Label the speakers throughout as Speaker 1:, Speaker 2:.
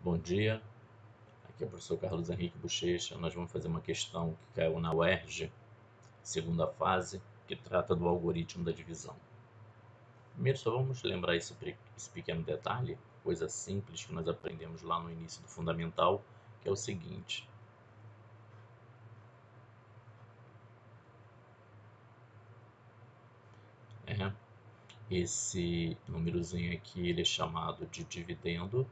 Speaker 1: Bom dia, aqui é o professor Carlos Henrique Bochecha. Nós vamos fazer uma questão que caiu na UERJ, segunda fase, que trata do algoritmo da divisão. Primeiro, só vamos lembrar esse pequeno detalhe, coisa simples que nós aprendemos lá no início do fundamental, que é o seguinte. Esse númerozinho aqui ele é chamado de dividendo.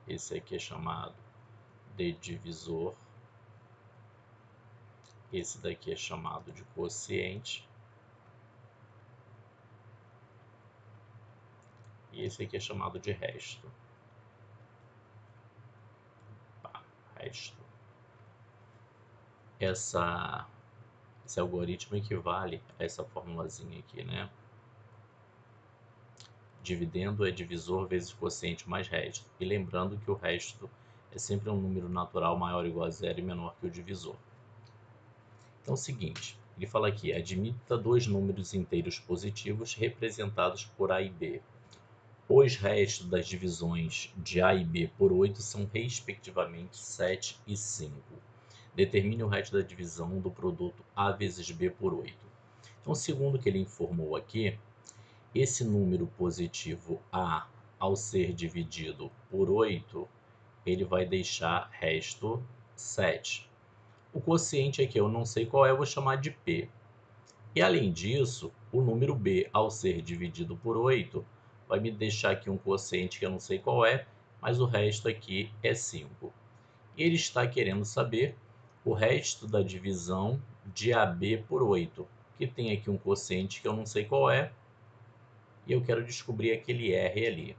Speaker 1: Esse aqui é chamado de divisor. Esse daqui é chamado de quociente. E esse aqui é chamado de resto. Resto. Esse algoritmo equivale a essa formulazinha aqui, né? Dividendo é divisor vezes quociente mais resto. E lembrando que o resto é sempre um número natural maior ou igual a zero e menor que o divisor. Então é o seguinte, ele fala aqui, admita dois números inteiros positivos representados por A e B. Os restos das divisões de A e B por 8 são respectivamente 7 e 5. Determine o resto da divisão do produto A vezes B por 8. Então, segundo o que ele informou aqui, esse número positivo A, ao ser dividido por 8, ele vai deixar resto 7. O quociente aqui eu não sei qual é, eu vou chamar de P. E além disso, o número B, ao ser dividido por 8, vai me deixar aqui um quociente que eu não sei qual é, mas o resto aqui é 5. E ele está querendo saber o resto da divisão de AB por 8, que tem aqui um quociente que eu não sei qual é, e eu quero descobrir aquele R ali.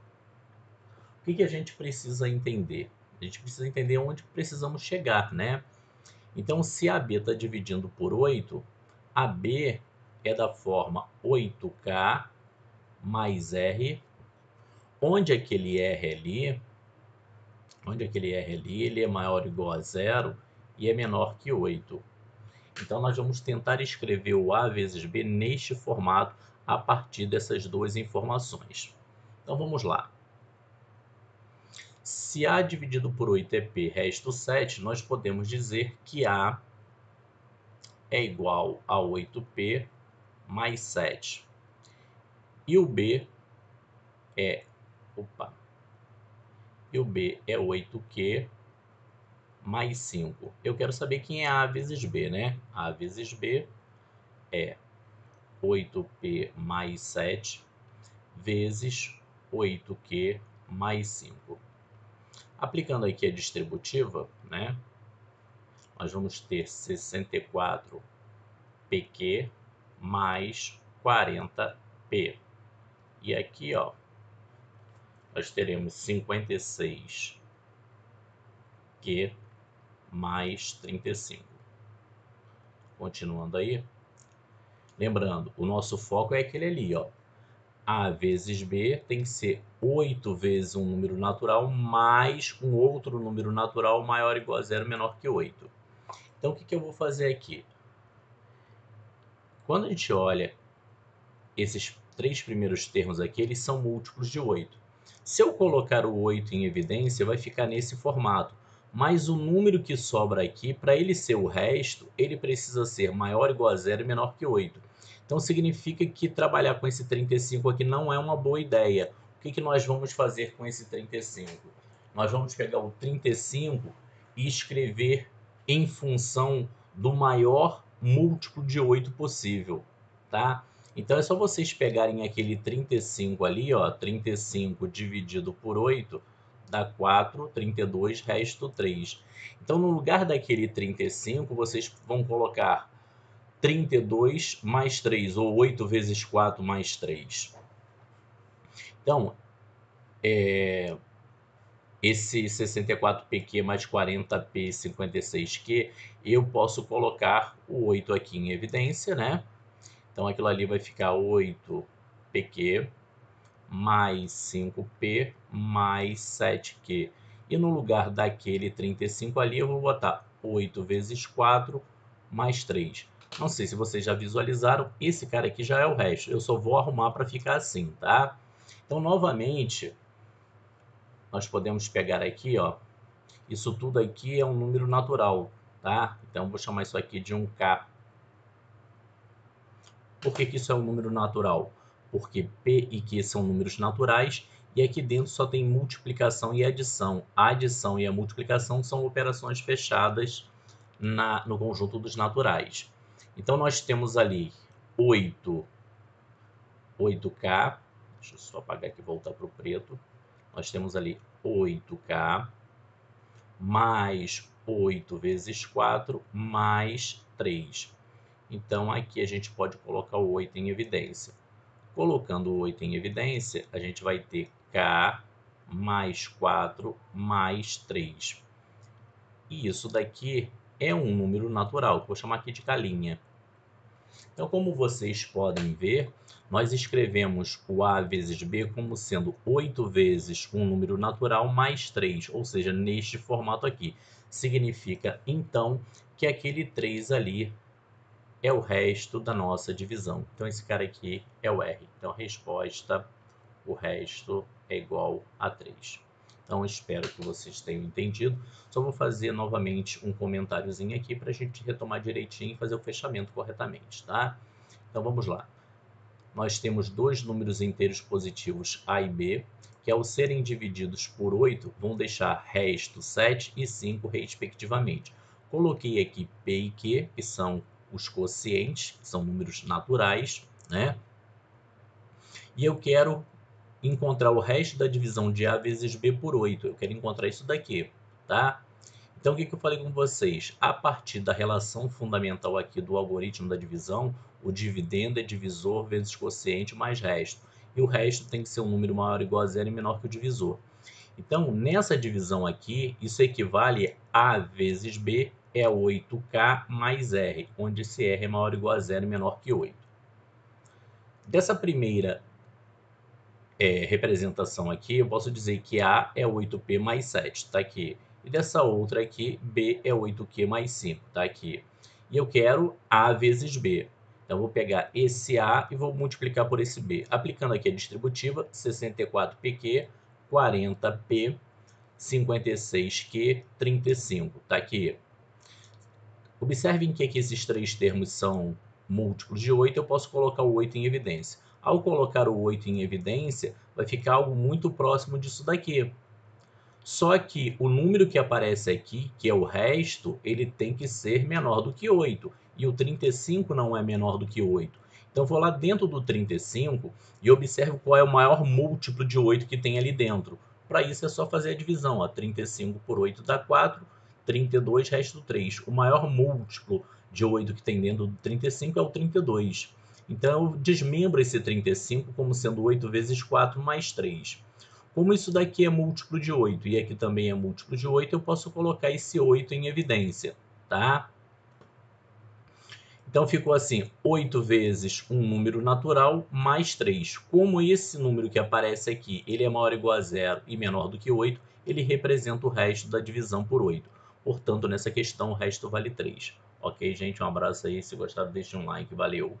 Speaker 1: O que a gente precisa entender? A gente precisa entender onde precisamos chegar, né? Então, se AB está dividindo por 8, AB é da forma 8K mais R, onde aquele R ali, ele é maior ou igual a zero e é menor que 8. Então, nós vamos tentar escrever o A vezes B neste formato a partir dessas duas informações. Então, vamos lá. Se A dividido por 8 é P, resto 7, nós podemos dizer que A é igual a 8P mais 7. E o B é 8Q mais 5. Eu quero saber quem é A vezes B, né? A vezes B é 8P mais 7 vezes 8Q mais 5. Aplicando aqui a distributiva, né? Nós vamos ter 64PQ mais 40P. E aqui, ó, nós teremos 56Q mais 35. Continuando aí. Lembrando, o nosso foco é aquele ali, ó. A vezes B tem que ser 8 vezes um número natural mais um outro número natural maior ou igual a zero, menor que 8. Então, o que eu vou fazer aqui? Quando a gente olha esses três primeiros termos aqui, eles são múltiplos de 8. Se eu colocar o 8 em evidência, vai ficar nesse formato. Mas o número que sobra aqui, para ele ser o resto, ele precisa ser maior ou igual a zero e menor que 8. Então, significa que trabalhar com esse 35 aqui não é uma boa ideia. O que nós vamos fazer com esse 35? Nós vamos pegar o 35 e escrever em função do maior múltiplo de 8 possível, tá? Então, é só vocês pegarem aquele 35 ali, ó, 35 dividido por 8, dá 4, 32, resto 3. Então, no lugar daquele 35, vocês vão colocar 32 mais 3, ou 8 vezes 4 mais 3. Então, esse 64PQ mais 40P 56Q, eu posso colocar o 8 aqui em evidência, né? Então, aquilo ali vai ficar 8PQ mais 5P mais 7Q. E no lugar daquele 35 ali, eu vou botar 8 vezes 4 mais 3. Não sei se vocês já visualizaram, esse cara aqui já é o resto. Eu só vou arrumar para ficar assim, tá? Então, novamente, nós podemos pegar aqui, ó, isso tudo aqui é um número natural, tá? Então, vou chamar isso aqui de 1K. Por que que isso é um número natural? Porque P e Q são números naturais e aqui dentro só tem multiplicação e adição. A adição e a multiplicação são operações fechadas no conjunto dos naturais. Então, nós temos ali 8K, deixa eu só apagar aqui e voltar para o preto. Nós temos ali 8K mais 8 vezes 4 mais 3. Então, aqui a gente pode colocar o 8 em evidência. Colocando o 8 em evidência, a gente vai ter K mais 4 mais 3. E isso daqui é um número natural, vou chamar aqui de K'. Então, como vocês podem ver, nós escrevemos o A vezes B como sendo 8 vezes um número natural mais 3, ou seja, neste formato aqui. Significa, então, que aquele 3 ali é o resto da nossa divisão. Então, esse cara aqui é o R. Então, a resposta, o resto é igual a 3. Então, espero que vocês tenham entendido. Só vou fazer novamente um comentáriozinho aqui para a gente retomar direitinho e fazer o fechamento corretamente, tá? Então, vamos lá. Nós temos dois números inteiros positivos A e B, que ao serem divididos por 8, vão deixar resto 7 e 5, respectivamente. Coloquei aqui P e Q, que são os quocientes, que são números naturais, né? E eu quero encontrar o resto da divisão de A vezes B por 8. Eu quero encontrar isso daqui, tá? Então, o que eu falei com vocês? A partir da relação fundamental aqui do algoritmo da divisão, o dividendo é divisor vezes quociente mais resto. E o resto tem que ser um número maior ou igual a zero e menor que o divisor. Então, nessa divisão aqui, isso equivale a A vezes B é 8K mais R, onde esse R é maior ou igual a zero e menor que 8. Dessa primeira representação aqui, eu posso dizer que A é 8P mais 7, tá aqui. E dessa outra aqui, B é 8Q mais 5, tá aqui. E eu quero A vezes B. Então, eu vou pegar esse A e vou multiplicar por esse B. Aplicando aqui a distributiva, 64PQ, 40P, 56Q, 35, tá aqui. Observem que aqui esses três termos são múltiplos de 8, eu posso colocar o 8 em evidência. Ao colocar o 8 em evidência, vai ficar algo muito próximo disso daqui. Só que o número que aparece aqui, que é o resto, ele tem que ser menor do que 8. E o 35 não é menor do que 8. Então, eu vou lá dentro do 35 e observo qual é o maior múltiplo de 8 que tem ali dentro. Para isso, é só fazer a divisão. Ó. 35 por 8 dá 4, 32 resto 3. O maior múltiplo de 8 que tem dentro do 35 é o 32. Então, eu desmembro esse 35 como sendo 8 vezes 4 mais 3. Como isso daqui é múltiplo de 8 e aqui também é múltiplo de 8, eu posso colocar esse 8 em evidência, tá? Então, ficou assim, 8 vezes um número natural mais 3. Como esse número que aparece aqui, ele é maior ou igual a 0 e menor do que 8, ele representa o resto da divisão por 8. Portanto, nessa questão, o resto vale 3. Ok, gente? Um abraço aí. Se gostaram, deixe um like. Valeu!